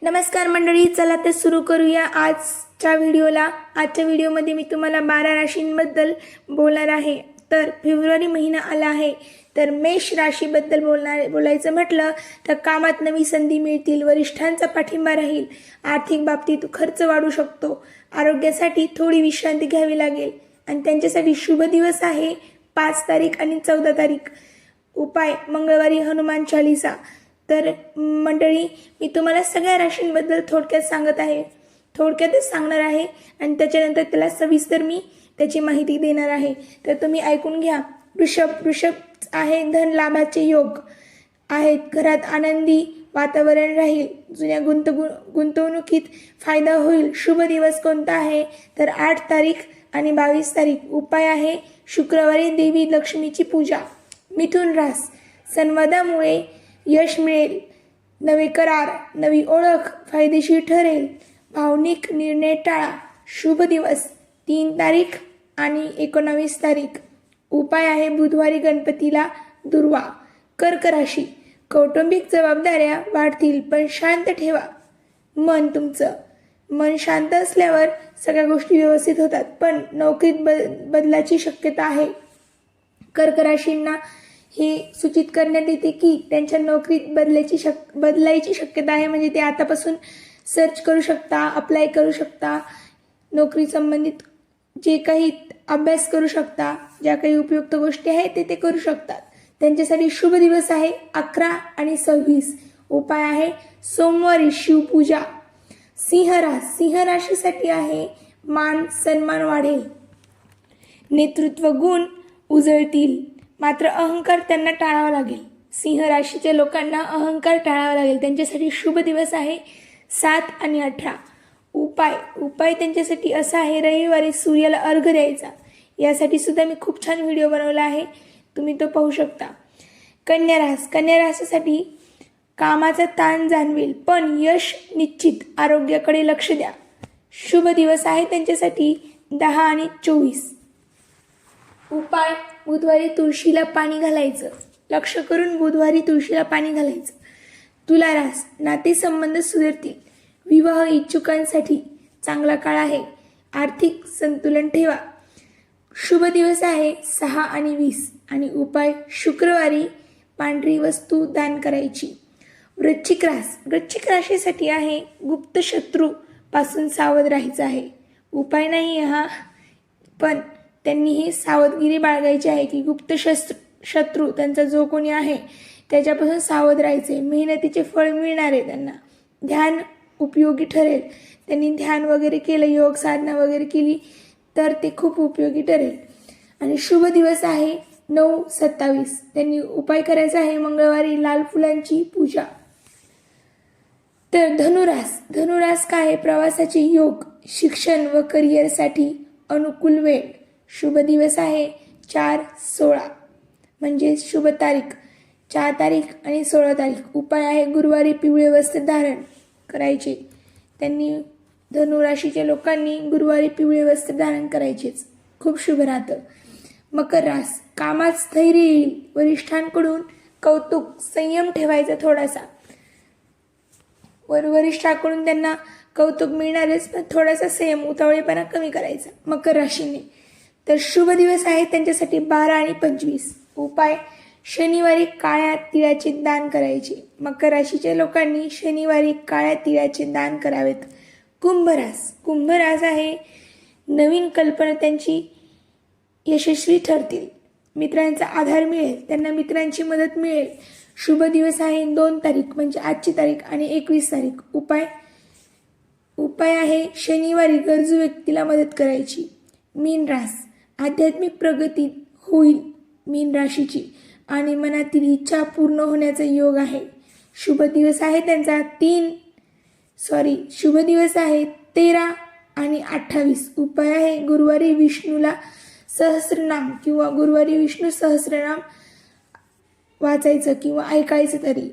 नमस्कार मंडळी, चला तर सुरू करूया आजच्या व्हिडिओमध्ये मी तुम्हाला 12 राशींबद्दल बोलणार आहे. तर फेब्रुवारी महिना आला आहे, तर मेष राशीबद्दल बोलायचं म्हटलं तर कामात नवी संधी मिळतील, वरिष्ठांचा पाठिंबा राहील, आर्थिक बाबतीत खर्च वाढू शकतो, आरोग्यासाठी थोडी विश्रांती घ्यावी लागेल आणि त्यांच्यासाठी शुभ दिवस आहे 5 तारीख आणि 14 तारीख. उपाय मंगळवारी हनुमान चालीसा. तर मंडळी, मी तुम्हाला सगळ्या राशींबद्दल थोडक्यातच सांगणार आहे आणि त्याच्यानंतर त्याला सविस्तर मी त्याची माहिती देणार आहे. तर तुम्ही ऐकून घ्या. वृषभ आहे, धन लाभाचे योग आहेत, घरात आनंदी वातावरण राहील, जुन्या गुंतवणुकीत फायदा होईल. शुभ दिवस कोणता आहे तर 8 तारीख आणि 22 तारीख. उपाय आहे शुक्रवारी देवी लक्ष्मीची पूजा. मिथुन रास, संवादामुळे यश मिळेल, नवे करार, नवी ओळख फायदेशीर ठरेल, भावनिक निर्णय टाळा. शुभ दिवस 3 तारीख आणि 19 तारीख. उपाय आहे बुधवारी गणपतीला दुर्वा. कर्क राशी, कौटुंबिक जबाबदाऱ्या वाढतील पण शांत ठेवा तुमचं मन शांत असल्यावर सगळ्या गोष्टी व्यवस्थित होतात, पण नोकरीत बदलाची शक्यता आहे. कर्क राशींना हे सूचित करण्यात येते की त्यांच्या नोकरीत बदलायची शक्यता आहे. म्हणजे ते आतापासून सर्च करू शकता, अप्लाय करू शकता, नोकरी संबंधित जे काही अभ्यास करू शकता, ज्या काही उपयुक्त गोष्टी आहेत ते करू शकतात. त्यांच्यासाठी शुभ दिवस आहे 11 आणि 26. उपाय आहे सोमवारी शिवपूजा. सिंह राशीसाठी आहे मान सन्मान वाढेल, नेतृत्व गुण उजळतील, मात्र अहंकार त्यांना टाळावा लागेल. सिंह राशीच्या लोकांना अहंकार टाळावा लागेल. त्यांच्यासाठी शुभ दिवस आहे 7 आणि 18. उपाय त्यांच्यासाठी असा आहे रविवारी सूर्याला अर्घ द्यायचा. यासाठी सुद्धा मी खूप छान व्हिडिओ बनवला आहे, तुम्ही तो पाहू शकता. कन्या राशीसाठी कामाचा ताण जाणवेल पण यश निश्चित. आरोग्याकडे लक्ष द्या. शुभ दिवस आहे त्यांच्यासाठी 10 आणि 24. उपाय बुधवारी तुळशीला पाणी घालायचं. लक्ष करून बुधवारी तुळशीला पाणी घालायचं. तुला रास, नातेसंबंध सुधारतील, विवाह इच्छुकांसाठी चांगला काळ आहे, आर्थिक संतुलन ठेवा. शुभ दिवस आहे 6 आणि 20 आणि उपाय शुक्रवारी पांढरी वस्तू दान करायची. वृश्चिक राशीसाठी आहे गुप्त शत्रू पासून सावध राहायचं आहे. उपाय नाही हा, पण त्यांनी ही सावधगिरी बाळगायची आहे की गुप्त शत्रू त्यांचा जो कोणी आहे त्याच्यापासून सावध राहायचे. मेहनतीचे फळ मिळणार आहे त्यांना. ध्यान उपयोगी ठरेल. त्यांनी ध्यान वगैरे केलं, योग साधना वगैरे केली तर ते खूप उपयोगी ठरेल. आणि शुभ दिवस आहे 9-27. त्यांनी उपाय करायचा आहे मंगळवारी लाल फुलांची पूजा. तर धनुरास काय आहे प्रवासाचे योग, शिक्षण व करिअरसाठी अनुकूल वेळ. शुभ दिवस आहे 4-16 म्हणजे शुभ तारीख 4 तारीख आणि 16 तारीख. उपाय आहे गुरुवारी पिवळे वस्त्र धारण करायचे. त्यांनी धनुराशीच्या लोकांनी गुरुवारी पिवळे वस्त्र धारण करायचेच, खूप शुभ राहतं. मकर रास, कामात स्थैर्य येईल, वरिष्ठांकडून कौतुक, संयम ठेवायचा थोडासा. वरिष्ठांकडून त्यांना कौतुक मिळणारच, पण थोडासा संयम, उतावळेपणा कमी करायचा मकर राशीने. तर शुभ दिवस आहे त्यांच्यासाठी 12 आणि 25. उपाय शनिवारी काळ्या तिळाचे दान करायचे. मकर राशीच्या लोकांनी शनिवारी काळ्या तिळाचे दान करावेत. कुंभ रास आहे नवीन कल्पना त्यांची यशस्वी ठरतील, मित्रांचा आधार मिळेल, त्यांना मित्रांची मदत मिळेल. शुभ दिवस आहे 2 तारीख म्हणजे आजची तारीख आणि 21 तारीख. उपाय आहे शनिवारी गरजू व्यक्तीला मदत करायची. मीन रास, आध्यात्मिक प्रगती होईल मीन राशीची आणि मनातील इच्छा पूर्ण होण्याचा योग आहे. शुभ दिवस आहे त्यांचा 13 आणि 28. उपाय आहे गुरुवारी विष्णूला सहस्रनाम किंवा गुरुवारी विष्णू सहस्रनाम वाचायचं किंवा ऐकायचं तरी.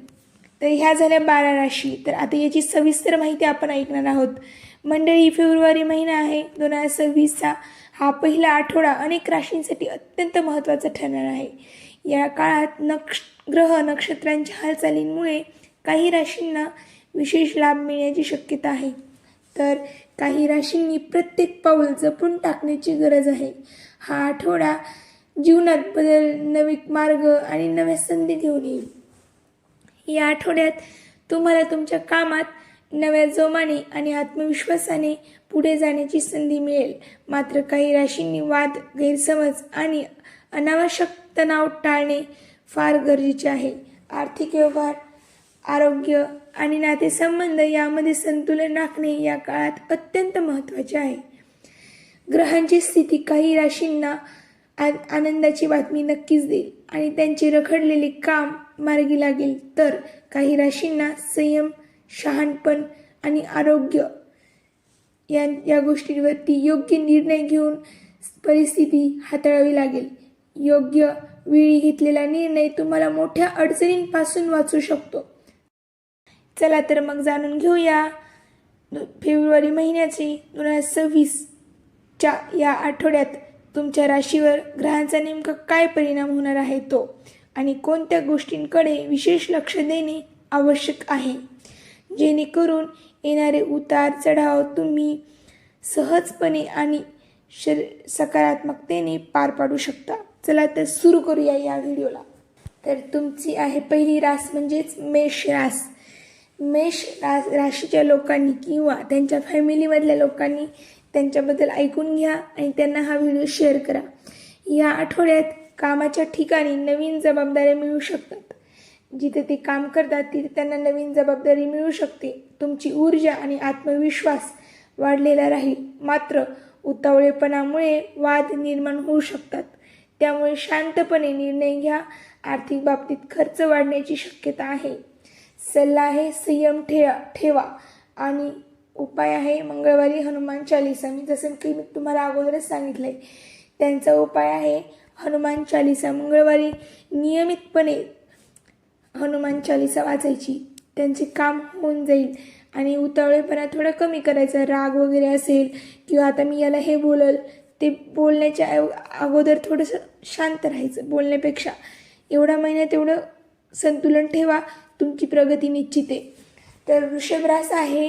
तर ह्या झाल्या 12 राशी. तर आता याची सविस्तर माहिती आपण ऐकणार आहोत. मंडळी, फेब्रुवारी महिना आहे 2026चा. हा पहिला आठवडा अनेक राशींसाठी अत्यंत महत्त्वाचा ठरणार आहे. या काळात ग्रह नक्षत्रांच्या हालचालींमुळे काही राशींना विशेष लाभ मिळण्याची शक्यता आहे. तर काही राशींनी प्रत्येक पाऊल जपून टाकण्याची गरज आहे. हा आठवडा जीवनात बदल, नवे मार्ग आणि नव्या संधी घेऊन येईल. या आठवड्यात तुम्हाला तुमच्या कामात नव्या जोमाने आणि आत्मविश्वासाने पुढे जाण्याची संधी मिळेल. मात्र काही राशींनी वाद, गैरसमज आणि अनावश्यक तणाव टाळणे फार गरजेचे आहे. आर्थिक व्यवहार, आरोग्य आणि नातेसंबंध यामध्ये संतुलन राखणे या काळात अत्यंत महत्त्वाचे आहे. ग्रहांची स्थिती काही राशींना आनंदाची बातमी नक्कीच देईल आणि त्यांचे रखडलेले काम मार्गी लागेल. तर काही राशींना संयम, शहाणपण आणि आरोग्य या गोष्टींवरती योग्य निर्णय घेऊन परिस्थिती हाताळावी लागेल. योग्य वेळी घेतलेला निर्णय तुम्हाला मोठ्या अडचणींपासून वाचवू शकतो. चला तर मग जाणून घेऊया फेब्रुवारी महिन्याची 2026च्या या आठवड्यात तुमच्या राशीवर ग्रहांचा नेमका काय परिणाम होणार आहे तो, आणि कोणत्या गोष्टींकडे विशेष लक्ष देणे आवश्यक आहे, जेणेकरून येणारे उतार चढाव तुम्ही सहजपणे आणि सकारात्मकतेने पार पाडू शकता. चला तर सुरू करूया या व्हिडिओला. तर तुमची आहे पहिली रास म्हणजेच मेष रास. मेष राशीच्या लोकांनी किंवा त्यांच्या फॅमिलीमधल्या लोकांनी त्यांच्याबद्दल ऐकून घ्या आणि त्यांना हा व्हिडिओ शेअर करा. या आठवड्यात कामाच्या ठिकाणी नवीन जबाबदाऱ्या मिळू शकतात. जिथे ते काम करतात तिथे त्यांना नवीन जबाबदारी मिळू शकते. तुमची ऊर्जा आणि आत्मविश्वास वाढलेला राहील. मात्र उतावळेपणामुळे वाद निर्माण होऊ शकतात. त्यामुळे शांतपणे निर्णय घ्या. आर्थिक बाबतीत खर्च वाढण्याची शक्यता आहे. सल्ला आहे संयम ठेवा आणि उपाय आहे मंगळवारी हनुमान चालीसा. जसं की मी तुम्हाला अगोदरच सांगितलंय, त्यांचा उपाय आहे हनुमान चालीसा. मंगळवारी नियमितपणे हनुमान चालीसा वाचायची. त्यांचे काम होऊन जाईल आणि उतावळेपणा थोडा कमी करायचा. राग वगैरे असेल किंवा आता मी याला हे बोलल ते बोलण्याच्या अगोदर थोडंसं शांत राहायचं बोलण्यापेक्षा. एवढा महिना तेवढं संतुलन ठेवा. तुमची प्रगती निश्चित आहे. तर वृषभ रास आहे.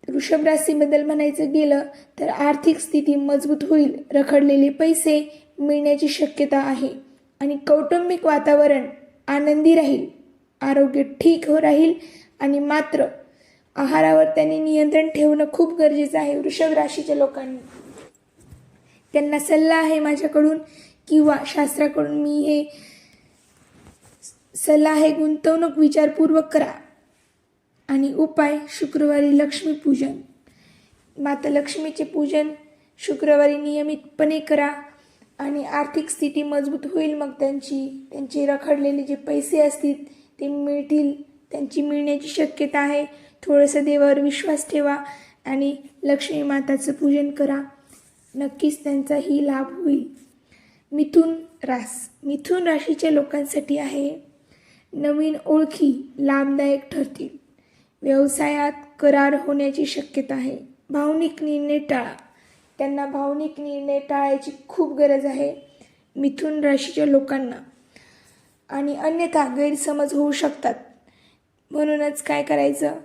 वृषभ राशीबद्दल म्हणायचं गेलं तर आर्थिक स्थिती मजबूत होईल. रखडलेले पैसे मिळण्याची शक्यता आहे आणि कौटुंबिक वातावरण आनंदी राहील. आरोग्य ठीक राहील आणि मात्र आहारावर त्यांनी नियंत्रण ठेवणं खूप गरजेचं आहे. वृषभ राशीच्या लोकांनी त्यांना सल्ला आहे माझ्याकडून किंवा शास्त्राकडून, मी हे सल्ला आहे गुंतवणूक विचारपूर्वक करा. आणि उपाय शुक्रवारी लक्ष्मी पूजन. माता लक्ष्मीचे पूजन शुक्रवारी नियमितपणे करा आणि आर्थिक स्थिती मजबूत होईल. मग त्यांचे रखडलेले जे पैसे असतील ते मिळतील. त्यांची मिळण्याची शक्यता आहे. थोडंसं देवावर विश्वास ठेवा आणि लक्ष्मी माताचं पूजन करा. नक्कीच त्यांचाही लाभ होईल. मिथुन रास. मिथुन राशीच्या लोकांसाठी आहे नवीन ओळखी लाभदायक ठरतील. व्यवसायात करार होण्याची शक्यता आहे. भावनिक निर्णय टाळा. त्यांना भावनिक निर्णय टाळायची खूप गरज आहे मिथुन राशीच्या लोकांना, आणि अन्यथा गैरसमज होऊ शकतात. म्हणूनच काय करायचं,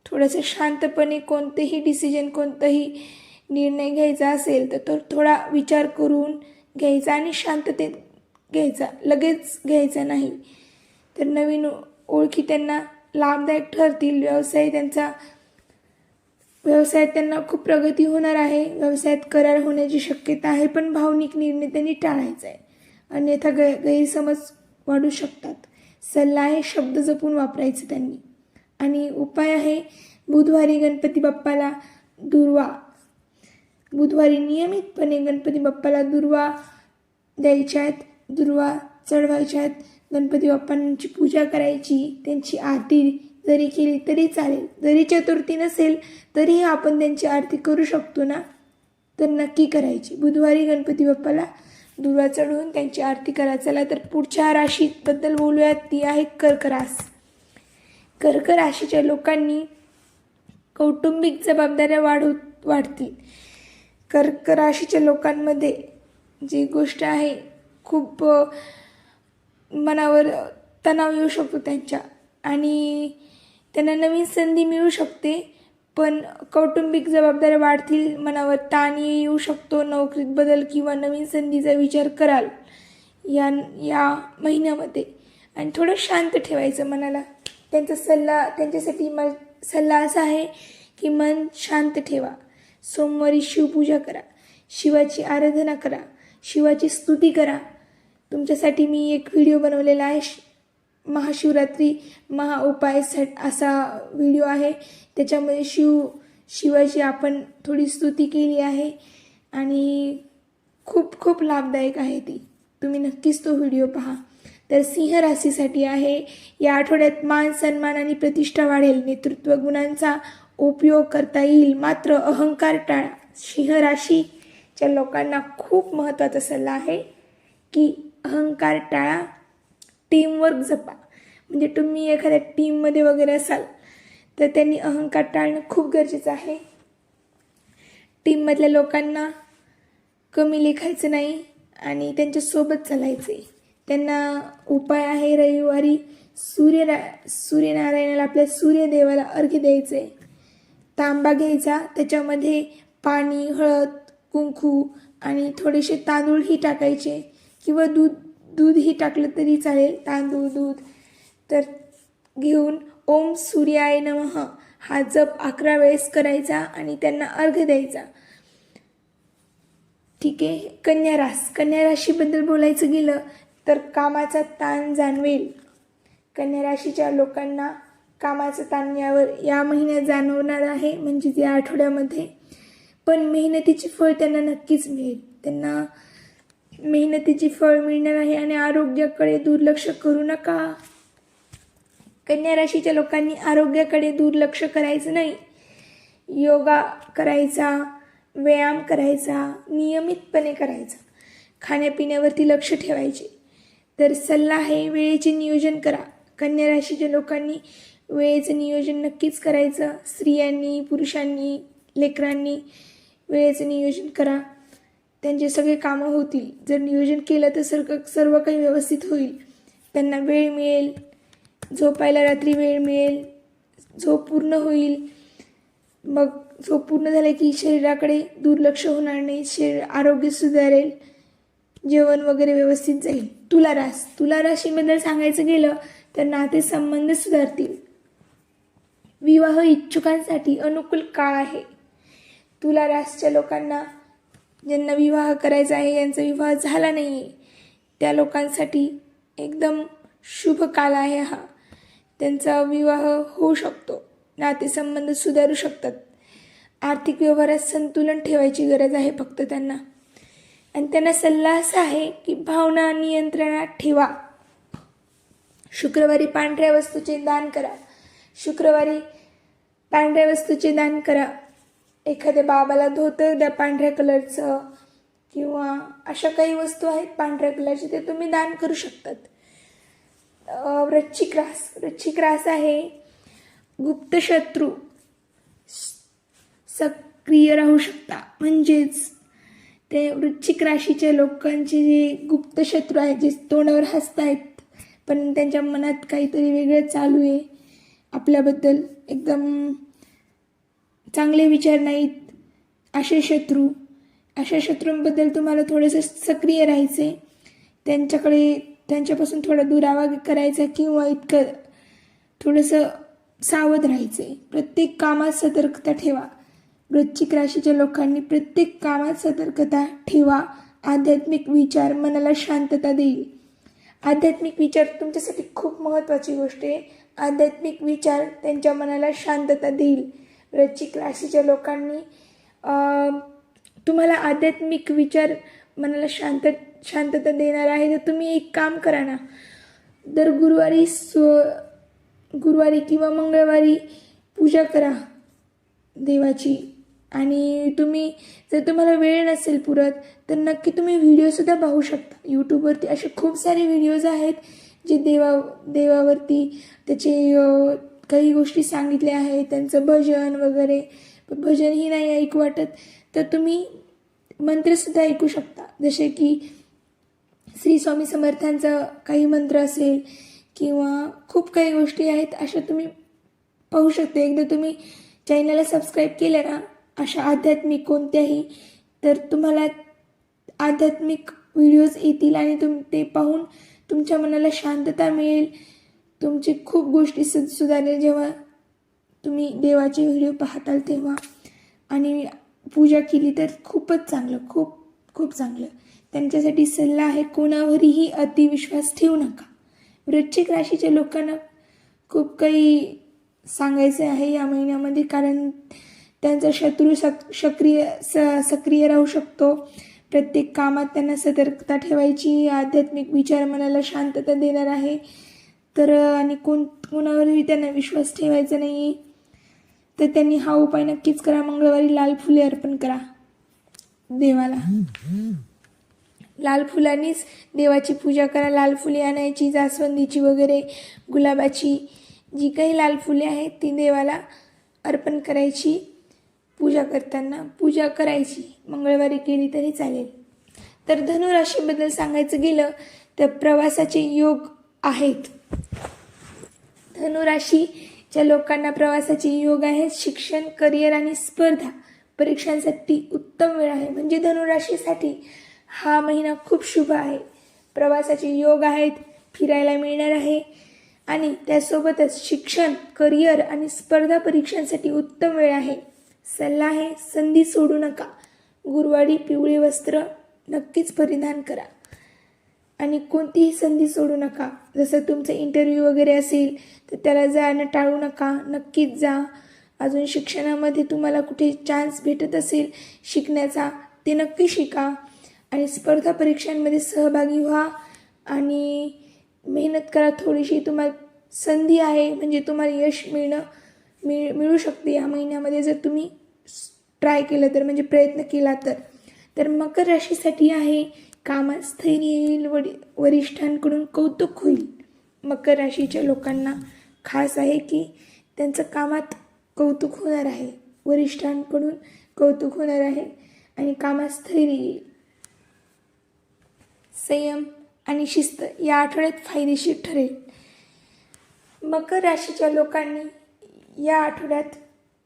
थोडंसं शांतपणे कोणतेही डिसिजन, कोणताही निर्णय घ्यायचा असेल तर तो थोडा विचार करून घ्यायचा आणि शांततेत घ्यायचा, लगेच घ्यायचा नाही. तर नवीन ओळखी त्यांना लाभदायक ठरतील. व्यवसायात त्यांना खूप प्रगती होणार आहे. व्यवसायात करार होण्याची शक्यता आहे, पण भावनिक निर्णय त्यांनी टाळायचा आहे, अन्यथा गैरसमज वाढू शकतात. सल्ला आहे शब्द जपून वापरायचं त्यांनी. आणि उपाय आहे बुधवारी गणपती बाप्पाला दुर्वा. बुधवारी नियमितपणे गणपती बाप्पाला दुर्वा द्यायच्या आहेत, दुर्वा चढवायच्या आहेत. गणपती बाप्पांची पूजा करायची, त्यांची आरती जरी केली तरी चालेल. जरी चतुर्थी नसेल तरीही आपण त्यांची आरती करू शकतो ना, तर नक्की करायची. बुधवारी गणपती बाप्पाला दुर्वा चढवून त्यांची आरती करा. चला तर पुढच्या राशीबद्दल बोलूयात, ती आहे कर्क रास. कर्क राशीच्या लोकांनी कौटुंबिक जबाबदाऱ्या वाढतील. कर्क राशीच्या लोकांमध्ये जी गोष्ट आहे, खूप मनावर तणाव येऊ शकतो त्यांच्या, आणि त्यांना नवीन संधी मिळू शकते, पण कौटुंबिक जबाबदाऱ्या वाढतील, मनावर ताण येऊ शकतो, नोकरीत बदल किंवा नवीन संधीचा विचार कराल या या महिन्यामध्ये. आणि थोडं शांत ठेवायचं मनाला. त्यांच्यासाठी सल्ला असा आहे की मन शांत ठेवा. सोमवारी शिवपूजा करा, शिवाची आराधना करा, शिवाची स्तुती करा. तुमच्यासाठी मी एक व्हिडिओ बनवलेला आहे, महाशिवरात्री महाउपाय असा व्हिडिओ आहे. त्याच्यामध्ये शिवाची आपण थोडी स्तुती केली आहे आणि खूप खूप लाभदायक आहे ती. तुम्ही नक्कीच तो व्हिडिओ पहा. तर सिंह राशीसाठी आहे, या आठवड्यात मान सन्मान आणि प्रतिष्ठा वाढेल. नेतृत्व गुणांचा उपयोग करता येईल, मात्र अहंकार टाळा. सिंह राशीच्या लोकांना खूप महत्त्वाचा सल्ला आहे की अहंकार टाळा, टीमवर्क जपा. म्हणजे तुम्ही एखाद्या टीममध्ये वगैरे असाल तर त्यांनी अहंकार टाळणं खूप गरजेचं आहे. टीममधल्या लोकांना कमी लेखायचं नाही आणि त्यांच्यासोबत चालायचे. त्यांना उपाय आहे, रविवारी सूर्यनारायणाला, आपल्या सूर्यदेवाला अर्घ्य द्यायचे. तांबा घ्यायचा, त्याच्यामध्ये पाणी, हळद, कुंकू आणि थोडेसे तांदूळही टाकायचे किंवा दूधही टाकलं तरी चालेल. तांदूळ, दूध तर घेऊन ओम सूर्याय नमः हा जप 11 वेळेस करायचा आणि त्यांना अर्घ्य द्यायचा. ठीक आहे. कन्या राशीबद्दल बोलायचं गेलं तर कामाचा ताण जाणवेल. कन्या राशीच्या लोकांना कामाचा ताण या महिन्यात जाणवणार आहे, म्हणजे या आठवड्यामध्ये. पण मेहनतीचे फळ त्यांना नक्कीच मिळेल. त्यांना मेहनतीचे फळ मिळणार आहे. आणि आरोग्याकडे दुर्लक्ष करू नका. कन्या राशीच्या लोकांनी आरोग्याकडे दुर्लक्ष करायचं नाही. योगा करायचा, व्यायाम करायचा, नियमितपणे करायचा, खाण्यापिण्यावरती लक्ष ठेवायचे. तर सल्ला आहे, वेळेचे नियोजन करा. कन्या राशीच्या लोकांनी वेळेचं नियोजन नक्कीच करायचं. स्त्रियांनी, पुरुषांनी, लेकरांनी वेळेचं नियोजन करा. त्यांचे सगळे कामं होतील. जर नियोजन केलं तर सर्व काही व्यवस्थित होईल. त्यांना वेळ मिळेल, झोपायला रात्री वेळ मिळेल, झोप पूर्ण होईल. मग झोप पूर्ण झाले की शरीराकडे दुर्लक्ष होणार नाही, आरोग्य सुधारेल, जेवण वगैरे व्यवस्थित जाईल. तुला राशीबद्दल सांगायचं गेलं तर नातेसंबंध सुधारतील. विवाह इच्छुकांसाठी अनुकूल काळ आहे. तुला राशीच्या लोकांना ज्यांना विवाह करायचा आहे, यांचा विवाह झाला नाही आहे, त्या लोकांसाठी एकदम शुभ काळ आहे हा. त्यांचा विवाह होऊ शकतो, नातेसंबंध सुधारू शकतात. आर्थिक व्यवहारात संतुलन ठेवायची गरज आहे फक्त त्यांना. आणि त्यांना सल्ला असा आहे की भावना नियंत्रणात ठेवा. शुक्रवारी पांढऱ्या वस्तूचे दान करा. एखाद्या बाबाला धोतर द्या पांढऱ्या कलरचं, किंवा अशा काही वस्तू आहेत पांढऱ्या कलरचे, ते तुम्ही दान करू शकतात. वृश्चिक रास आहे, गुप्त शत्रू सक्रिय राहू शकता. म्हणजेच ते वृश्चिक राशीच्या लोकांचे जे गुप्त शत्रू आहेत, जे तोंडावर हसतायत पण त्यांच्या मनात काहीतरी वेगळं चालू आहे आपल्याबद्दल, एकदम चांगले विचार नाहीत, अशा शत्रूंबद्दल तुम्हाला थोडंसं सक्रिय राहायचे. त्यांच्यापासून थोडा दुरावा करायचा किंवा थोडंसं सावध राहायचे. प्रत्येक कामात सतर्कता ठेवा. वृश्चिक राशीच्या लोकांनी प्रत्येक कामात सतर्कता ठेवा. आध्यात्मिक विचार मनाला शांतता देईल. आध्यात्मिक विचार तुमच्यासाठी खूप महत्त्वाची गोष्ट आहे. आध्यात्मिक विचार त्यांच्या मनाला शांतता देईल. वृश्चिक राशीच्या लोकांनी तुम्हाला आध्यात्मिक विचार मनाला शांतता देणार आहे. तर तुम्ही एक काम करा ना, दर गुरुवारी किंवा मंगळवारी पूजा करा देवाची. आणि जर तुम्हाला वेळ नसेल पुरत तर नक्की तुम्ही व्हिडिओसुद्धा पाहू शकता. यूट्यूबवरती असे खूप सारे व्हिडिओज आहेत जे देवावरती त्याचे काही गोष्टी सांगितल्या आहेत, त्यांचं भजन वगैरे. भजनही नाही ऐकू वाटत तर तुम्ही मंत्रसुद्धा ऐकू शकता. जसे की श्री स्वामी समर्थांचा काही मंत्र असेल किंवा खूप काही गोष्टी आहेत, अशा तुम्ही पाहू शकता. एकदा तुम्ही चॅनलला सबस्क्राईब केलं ना अशा आध्यात्मिक कोणत्याही, तर तुम्हाला आध्यात्मिक व्हिडिओज येतील आणि ते पाहून तुमच्या मनाला शांतता मिळेल. तुमची खूप गोष्टी सुधारेल जेव्हा तुम्ही देवाचे व्हिडिओ पाहताल तेव्हा. आणि पूजा केली तर खूपच चांगलं, खूप खूप चांगलं. त्यांच्यासाठी सल्ला आहे, कोणावरही अतिविश्वास ठेवू नका. वृश्चिक राशीच्या लोकांना खूप काही सांगायचं आहे या महिन्यामध्ये, कारण त्यांचा शत्रू सक्रिय राहू शकतो. प्रत्येक कामात त्यांना सतर्कता ठेवायची. आध्यात्मिक विचार मनाला शांतता देणार आहे. तर आणि कोणावरही त्यांना विश्वास ठेवायचा नाही. तर त्यांनी हा उपाय नक्कीच करा. मंगळवारी लाल फुले अर्पण करा देवाला. लाल फुलांनीच देवाची पूजा करा. लाल फुले आणायची, जास्वंदीची वगैरे, गुलाबाची, जी काही लाल फुले आहेत ती देवाला अर्पण करायची. पूजा करताना पूजा करायची, मंगळवारी केली तरी चालेल. तर धनुराशीबद्दल सांगायचं गेलं तर प्रवासाचे योग आहेत. धनुराशीच्या लोकांना प्रवासाचे योग आहेत. शिक्षण, करिअर आणि स्पर्धा परीक्षांसाठी उत्तम वेळ आहे. म्हणजे धनुराशीसाठी हा महिना खूप शुभ आहे. प्रवासाचे योग आहेत, फिरायला मिळणार आहे आणि त्यासोबतच शिक्षण, करिअर आणि स्पर्धा परीक्षांसाठी उत्तम वेळ आहे. सल्ला आहे, संधी सोडू नका. गुरुवारी पिवळे वस्त्र नक्कीच परिधान करा आणि कोणतीही संधी सोडू नका. जसं तुमचं इंटरव्ह्यू वगैरे असेल तर त्याला जाणं टाळू नका, नक्कीच जा. अजून शिक्षणामध्ये तुम्हाला कुठे चान्स भेटत असेल शिकण्याचा, ते नक्की शिका. आणि स्पर्धा परीक्षांमध्ये सहभागी व्हा आणि मेहनत करा. थोडीशी तुम्हाला संधी आहे, म्हणजे तुम्हाला यश मिळू शकते या महिन्यामध्ये जर तुम्ही ट्राय केलं तर, म्हणजे प्रयत्न केला तर. तर मकर राशीसाठी आहे, कामात स्थैर्य येईल, वरिष्ठांकडून कौतुक होईल. मकर राशीच्या लोकांना खास आहे की त्यांचं कामात कौतुक होणार आहे, वरिष्ठांकडून कौतुक होणार आहे आणि कामात स्थैर्य येईल. संयम आणि शिस्त या आठवड्यात फायदेशीर ठरेल. मकर राशीच्या लोकांनी या आठवड्यात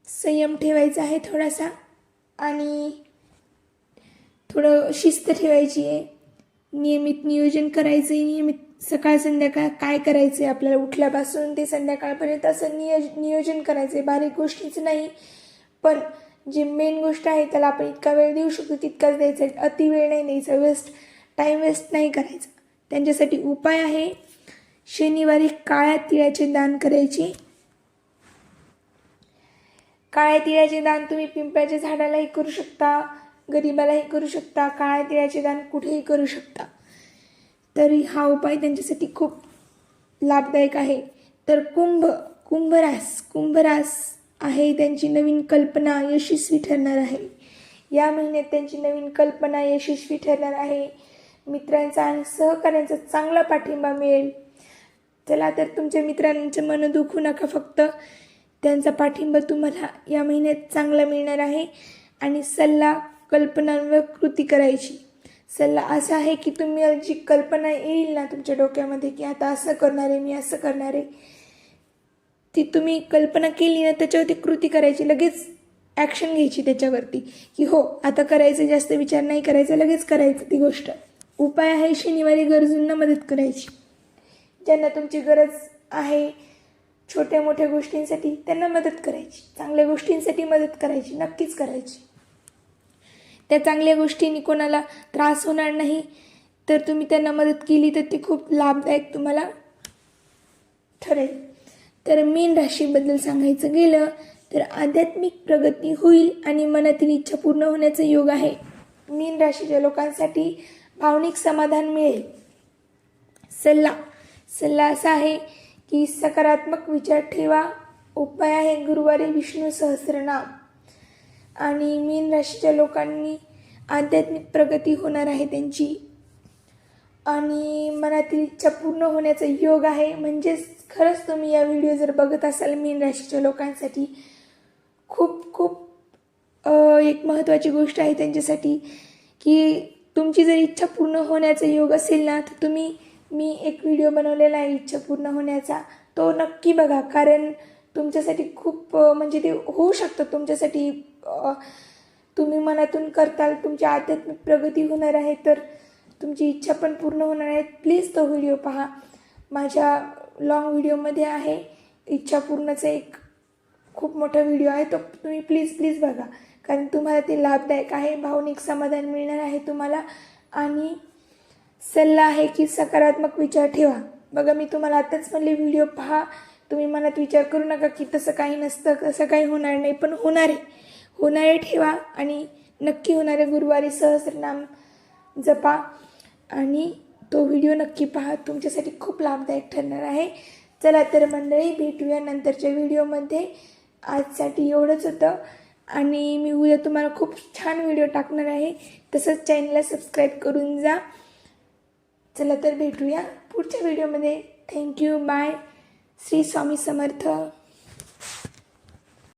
संयम ठेवायचा आहे थोडासा आणि थोडं शिस्त ठेवायची आहे. नियमित नियोजन करायचं आहे. नियमित सकाळ संध्याकाळ काय करायचं आहे आपल्याला, उठल्यापासून ते संध्याकाळपर्यंत असं नियोजन करायचं आहे. बारीक गोष्टीचं नाही, पण जी मेन गोष्ट आहे त्याला आपण इतका वेळ देऊ शकतो तितकाच द्यायचा आहे. अति वेळ नाही द्यायचा, टाईम वेस्ट नाही करायचा. त्यांच्यासाठी उपाय आहे, शनिवारी काळ्या तिळाचे दान करायचे. काळ्या तिळाचे दान तुम्ही पिंपळाच्या झाडालाही करू शकता, गरिबालाही करू शकता. काळ्या तिळाचे दान कुठेही करू शकता. तरी हा उपाय त्यांच्यासाठी खूप लाभदायक आहे. तर कुंभरास आहे, त्यांची नवीन कल्पना यशस्वी ठरणार आहे. या महिन्यात त्यांची नवीन कल्पना यशस्वी ठरणार आहे. मित्रांचा आणि सहकाऱ्यांचा चांगला पाठिंबा मिळेल. चला तर तुमच्या मित्रांचं मन दुखू नका, फक्त त्यांचा पाठिंबा तुम्हाला या महिन्यात चांगला मिळणार आहे. आणि सल्ला, कल्पनांवर कृती करायची. सल्ला असा आहे की तुम्ही जी कल्पना येईल ना तुमच्या डोक्यामध्ये की आता असं करणार आहे, मी असं करणार आहे, ती तुम्ही कल्पना केली ना त्याच्यावरती कृती करायची. लगेच ॲक्शन घ्यायची त्याच्यावरती की हो आता करायचं, जास्त विचार नाही करायचा, लगेच करायचं ती गोष्ट. उपाय आहे, शनिवारी गरजूंना मदत करायची. ज्यांना तुमची गरज आहे छोट्या मोठ्या गोष्टींसाठी त्यांना मदत करायची. चांगल्या गोष्टींसाठी मदत करायची, नक्कीच करायची. त्या चांगल्या गोष्टींनी कोणाला त्रास होणार नाही, तर तुम्ही त्यांना मदत केली तर ती खूप लाभदायक तुम्हाला ठरेल. तर मीन राशीबद्दल सांगायचं गेलं तर आध्यात्मिक प्रगती होईल आणि मनातील इच्छा पूर्ण होण्याचा योग आहे. मीन राशीच्या लोकांसाठी भावनिक समाधान मिळेल. सल्ला असा आहे की सकारात्मक विचार ठेवा. उपाय आहे, गुरुवारी विष्णू सहस्रनाम. आणि मीन राशीच्या लोकांनी आध्यात्मिक प्रगती होणार आहे त्यांची आणि मनातील इच्छा पूर्ण होण्याचा योग आहे. म्हणजेच खरंच तुम्ही या व्हिडिओ जर बघत असाल मीन राशीच्या लोकांसाठी खूप खूप एक महत्त्वाची गोष्ट आहे त्यांच्यासाठी की तुमची जर इच्छा पूर्ण होण्याचा योग असेल ना तर मी एक व्हिडिओ बनवलेला आहे इच्छा पूर्ण होण्याचा, तो नक्की बघा. कारण तुमच्यासाठी खूप म्हणजे ते होऊ शकतं तुमच्यासाठी. तुम्ही मनातून करताल, तुमची आध्यात्मिक प्रगती होणार आहे, तर तुमची इच्छा पण पूर्ण होणार आहे. प्लीज तो व्हिडिओ पहा. माझ्या लॉंग व्हिडिओमध्ये आहे इच्छा पूर्णचा एक खूप मोठा व्हिडिओ आहे, तो तुम्ही प्लीज बघा, कारण तुम्हाला ते लाभदायक आहे. भावनिक समाधान मिळणार आहे तुम्हाला. आणि सल्ला आहे की सकारात्मक विचार ठेवा. बघा, मी तुम्हाला आताच म्हणले व्हिडिओ पहा. तुम्ही मनात विचार करू नका की तसं काही नसतं, तसं काही होणार नाही, पण होणारे ठेवा आणि नक्की होणारे. गुरुवारी सहस्रनाम जपा आणि तो व्हिडिओ नक्की पहा, तुमच्यासाठी खूप लाभदायक ठरणार आहे. चला तर मंडळी, भेटूया नंतरच्या व्हिडिओमध्ये. आजसाठी एवढंच होतं आणि मी उद्या तुम्हाला खूप छान व्हिडिओ टाकणार आहे. तसंच चॅनलला सबस्क्राईब करून जा. चला तर भेटूया पुढच्या व्हिडिओमध्ये. Thank you, bye. श्री स्वामी समर्थ.